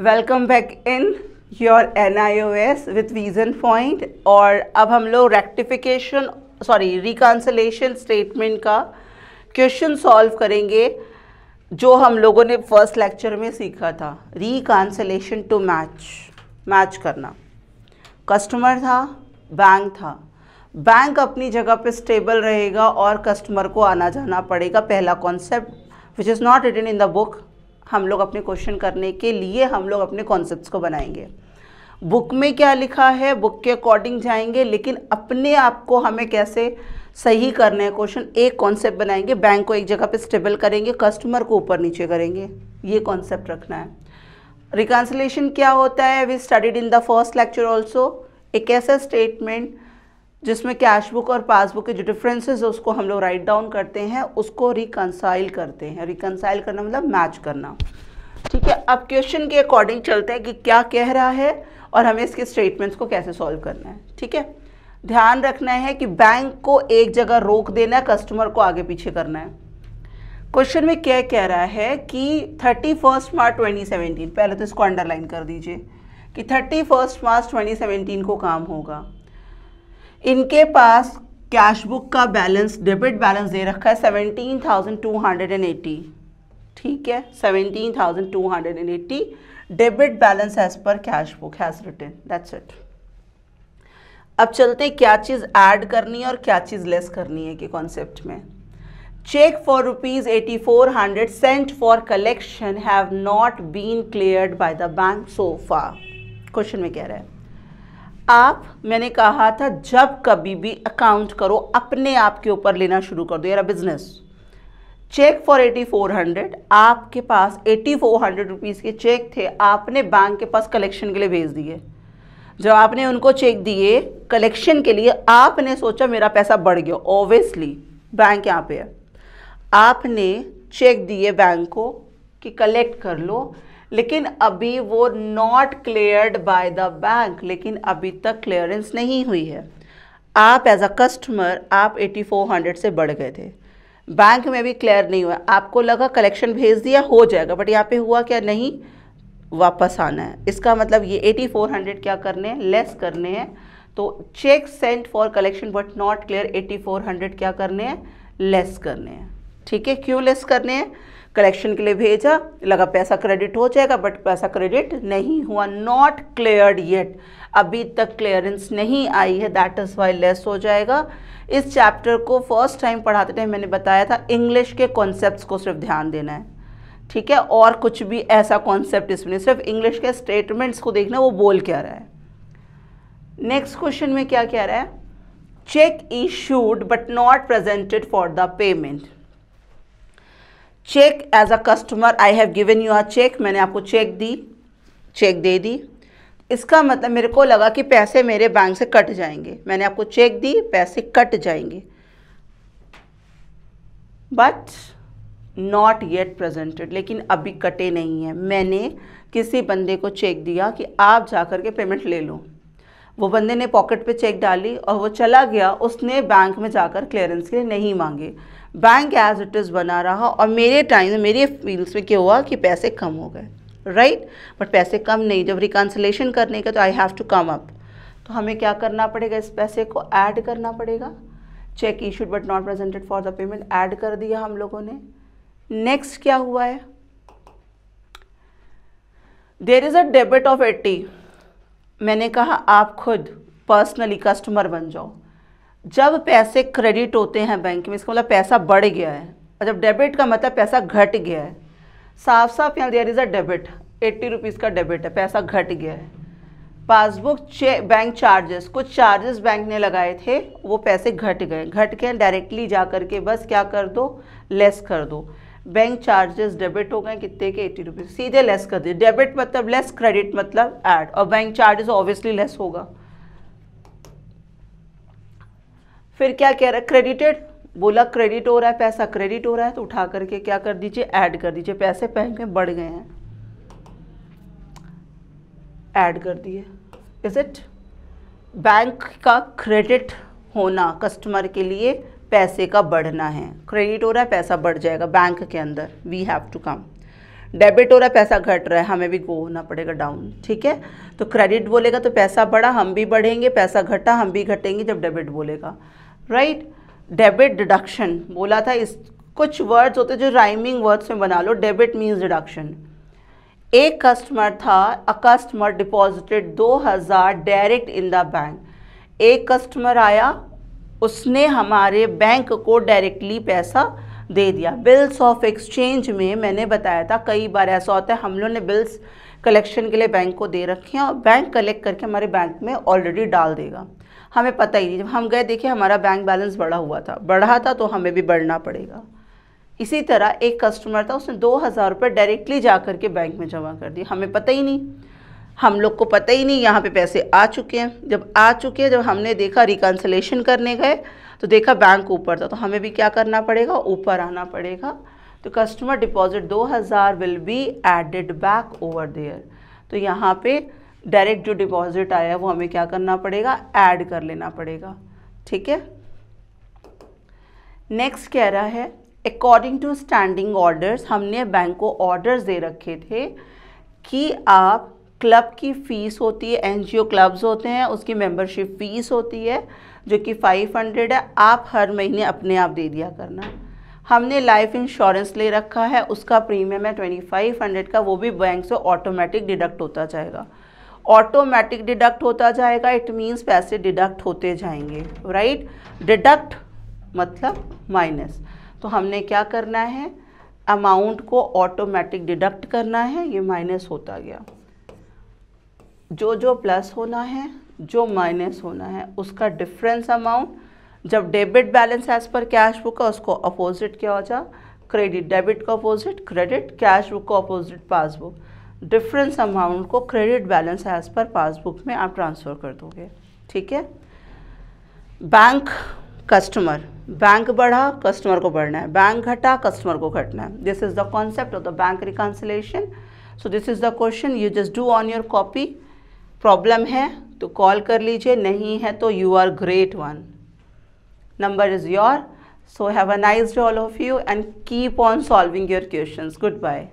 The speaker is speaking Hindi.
Welcome back in your NIOS with reason point. और अब हम लोग रिकन्सिलेशन स्टेटमेंट का क्वेश्चन सॉल्व करेंगे जो हम लोगों ने फर्स्ट लेक्चर में सीखा था। रिकन्सिलेशन टू मैच करना। कस्टमर था, बैंक था। बैंक अपनी जगह पे स्टेबल रहेगा और कस्टमर को आना जाना पड़ेगा। पहला concept which is not written in the book, हम लोग अपने क्वेश्चन करने के लिए हम लोग अपने कॉन्सेप्ट्स को बनाएंगे। बुक में क्या लिखा है बुक के अकॉर्डिंग जाएंगे, लेकिन अपने आप को हमें कैसे सही करना है क्वेश्चन। एक कॉन्सेप्ट बनाएंगे, बैंक को एक जगह पे स्टेबल करेंगे, कस्टमर को ऊपर नीचे करेंगे, ये कॉन्सेप्ट रखना है। रिकन्सिलेशन क्या होता है, we studied in the first lecture also. एक ऐसा स्टेटमेंट जिसमें कैश बुक और पासबुक के जो डिफरेंसेस है उसको हम लोग राइट डाउन करते हैं, उसको रिकन्साइल करते हैं। रिकन्साइल करना मतलब मैच करना। ठीक है, अब क्वेश्चन के अकॉर्डिंग चलते हैं कि क्या कह रहा है और हमें इसके स्टेटमेंट्स को कैसे सॉल्व करना है। ठीक है, ध्यान रखना है कि बैंक को एक जगह रोक देना है, कस्टमर को आगे पीछे करना है। क्वेश्चन में क्या कह रहा है कि 31 मार्च 2017, पहले तो इसको अंडरलाइन कर दीजिए कि 31 मार्च 2017 को काम होगा। इनके पास कैश बुक का बैलेंस, डेबिट बैलेंस दे रखा है 17,280। ठीक है, 17,280 debit balance as per cash book has written, that's it. अब चलते हैं क्या चीज़ ऐड करनी है और क्या चीज़ लेस करनी है कि कॉन्सेप्ट में। Cheque for ₹8400 sent for collection have not been cleared by the bank so far. Question में कह रहा है मैंने कहा था जब कभी भी अकाउंट करो अपने आप के ऊपर लेना शुरू कर दो। यार बिजनेस चेक फॉर 8400, आपके पास 8400 रुपीज़ के चेक थे, आपने बैंक के पास कलेक्शन के लिए भेज दिए। जब आपने उनको चेक दिए कलेक्शन के लिए, आपने सोचा मेरा पैसा बढ़ गया, ऑब्वियसली बैंक यहाँ पे है, आपने चेक दिए बैंक को कि कलेक्ट कर लो, लेकिन अभी वो not cleared by the bank, लेकिन अभी तक क्लियरेंस नहीं हुई है। आप एज अ कस्टमर आप 8400 से बढ़ गए थे, बैंक में भी क्लियर नहीं हुआ, आपको लगा कलेक्शन भेज दिया हो जाएगा, बट यहाँ पे हुआ क्या, नहीं, वापस आना है। इसका मतलब ये 8400 क्या करने हैं, लेस करने हैं। तो cheque sent for collection but not clear, 8400 क्या करने हैं, लेस करने हैं। ठीक है, क्यों लेस करने हैं, कलेक्शन के लिए भेजा, लगा पैसा क्रेडिट हो जाएगा, बट पैसा क्रेडिट नहीं हुआ, नॉट क्लियर्ड येट, अभी तक क्लियरेंस नहीं आई है, दैट इज़ वाई लेस हो जाएगा। इस चैप्टर को फर्स्ट टाइम पढ़ाते टाइम मैंने बताया था इंग्लिश के कॉन्सेप्ट्स को सिर्फ ध्यान देना है। ठीक है, और कुछ भी ऐसा कॉन्सेप्ट इसमें, सिर्फ इंग्लिश के स्टेटमेंट्स को देखना वो बोल क्या रहा है। नेक्स्ट क्वेश्चन में क्या कह रहा है, cheque issued but not presented for the payment. Cheque as a customer I have given you a cheque, मैंने आपको चेक दे दी। इसका मतलब मेरे को लगा कि पैसे मेरे बैंक से कट जाएंगे, मैंने आपको चेक दी, पैसे कट जाएंगे, बट नॉट येट प्रेजेंटेड, लेकिन अभी कटे नहीं हैं। मैंने किसी बंदे को चेक दिया कि आप जाकर के पेमेंट ले लो, वो बंदे ने पॉकेट पे चेक डाली और वो चला गया, उसने बैंक में जाकर क्लियरेंस के लिए नहीं मांगे, बैंक एज इट इज़ बना रहा, और मेरे टाइम में मेरे फील्ड्स में क्या हुआ कि पैसे कम हो गए, राइट। बट पैसे कम नहीं, जब रिकन्सिलेशन करने का तो I have to come up, तो हमें क्या करना पड़ेगा, इस पैसे को ऐड करना पड़ेगा। Cheque issued but not presented for the payment add कर दिया हम लोगों ने। नेक्स्ट क्या हुआ है, there is a debit of 80। मैंने कहा आप खुद पर्सनली कस्टमर बन जाओ। जब पैसे क्रेडिट होते हैं बैंक में, इसका मतलब पैसा बढ़ गया है, और जब डेबिट का मतलब पैसा घट गया है। साफ साफ यहाँ there is a debit, 80 rupees का डेबिट है, पैसा घट गया है। पासबुक बैंक चार्जेस, कुछ चार्जेस बैंक ने लगाए थे, वो पैसे घट गए, डायरेक्टली जा करके बस क्या कर दो, लेस कर दो। बैंक चार्जेस डेबिट हो गए कितने के, 80 रुपीज़, सीधे लेस कर दिए। डेबिट मतलब लेस, क्रेडिट मतलब ऐड, और बैंक चार्जेस ऑब्वियसली लेस होगा। फिर क्या कह रहा है, क्रेडिटेड, बोला क्रेडिट हो रहा है, पैसा क्रेडिट हो रहा है, तो उठा करके क्या कर दीजिए, ऐड कर दीजिए। पैसे बैंक में बढ़ गए हैं, ऐड कर दिए। इज इट, बैंक का क्रेडिट होना कस्टमर के लिए पैसे का बढ़ना है, क्रेडिट हो रहा है पैसा बढ़ जाएगा बैंक के अंदर, we have to come. Debit हो रहा है, पैसा घट रहा है, हमें भी गो होना पड़ेगा डाउन, ठीक है। तो क्रेडिट बोलेगा तो पैसा बढ़ा, हम भी बढ़ेंगे, पैसा घटा, हम भी घटेंगे जब डेबिट बोलेगा, राइट। डेबिट डिडक्शन बोला था, इस कुछ वर्ड्स होते जो राइमिंग वर्ड्स में बना लो। Debit means deduction. एक कस्टमर था, a customer deposited 2000 direct in the bank. एक कस्टमर आया, उसने हमारे बैंक को डायरेक्टली पैसा दे दिया। बिल्स ऑफ एक्सचेंज में मैंने बताया था कई बार ऐसा होता है, हम लोगों ने बिल्स कलेक्शन के लिए बैंक को दे रखे हैं और बैंक कलेक्ट करके हमारे बैंक में ऑलरेडी डाल देगा, हमें पता ही नहीं। जब हम गए देखिए हमारा बैंक बैलेंस बढ़ा था तो हमें भी बढ़ना पड़ेगा। इसी तरह एक कस्टमर था, उसने 2000 रुपये डायरेक्टली जा कर के बैंक में जमा कर दिए, हमें पता ही नहीं, हम लोग को पता ही नहीं यहाँ पे पैसे आ चुके हैं। जब आ चुके हैं, जब हमने देखा रिकन्सिलेशन करने गए तो देखा बैंक ऊपर था, तो हमें भी क्या करना पड़ेगा, ऊपर आना पड़ेगा। तो customer deposit 2000 will be added back over there. तो यहाँ पे डायरेक्ट जो डिपॉजिट आया है वो हमें क्या करना पड़ेगा, ऐड कर लेना पड़ेगा, ठीक है। नेक्स्ट कह रहा है अकॉर्डिंग टू स्टैंडिंग ऑर्डर्स, हमने बैंक को ऑर्डर्स दे रखे थे कि आप क्लब की फ़ीस होती है, एनजीओ क्लब्स होते हैं, उसकी मेंबरशिप फ़ीस होती है जो कि 500 है, आप हर महीने अपने आप दे दिया करना। हमने लाइफ इंश्योरेंस ले रखा है, उसका प्रीमियम है 2500 का, वो भी बैंक से ऑटोमेटिक डिडक्ट होता जाएगा। ऑटोमेटिक डिडक्ट होता जाएगा, इट मीन्स पैसे डिडक्ट होते जाएंगे, राइट। डिडक्ट मतलब माइनस, तो हमने क्या करना है, अमाउंट को ऑटोमेटिक डिडक्ट करना है, ये माइनस होता गया। जो प्लस होना है, जो माइनस होना है, उसका डिफरेंस अमाउंट, जब debit balance as per cash book है उसको अपोजिट क्या हो जा, क्रेडिट। डेबिट को अपोजिट क्रेडिट, कैश बुक को अपोजिट पासबुक। डिफरेंस अमाउंट को credit balance as per passbook में आप ट्रांसफ़र कर दोगे, ठीक है। बैंक कस्टमर, बैंक बढ़ा कस्टमर को बढ़ना है, बैंक घटा कस्टमर को घटना है। This is the concept of the bank reconciliation. So this is the question, you just do on your copy. Problem है तो कॉल कर लीजिए, नहीं है तो you are great one, number is your. So have a nice day all of you and keep on solving your questions. Good bye.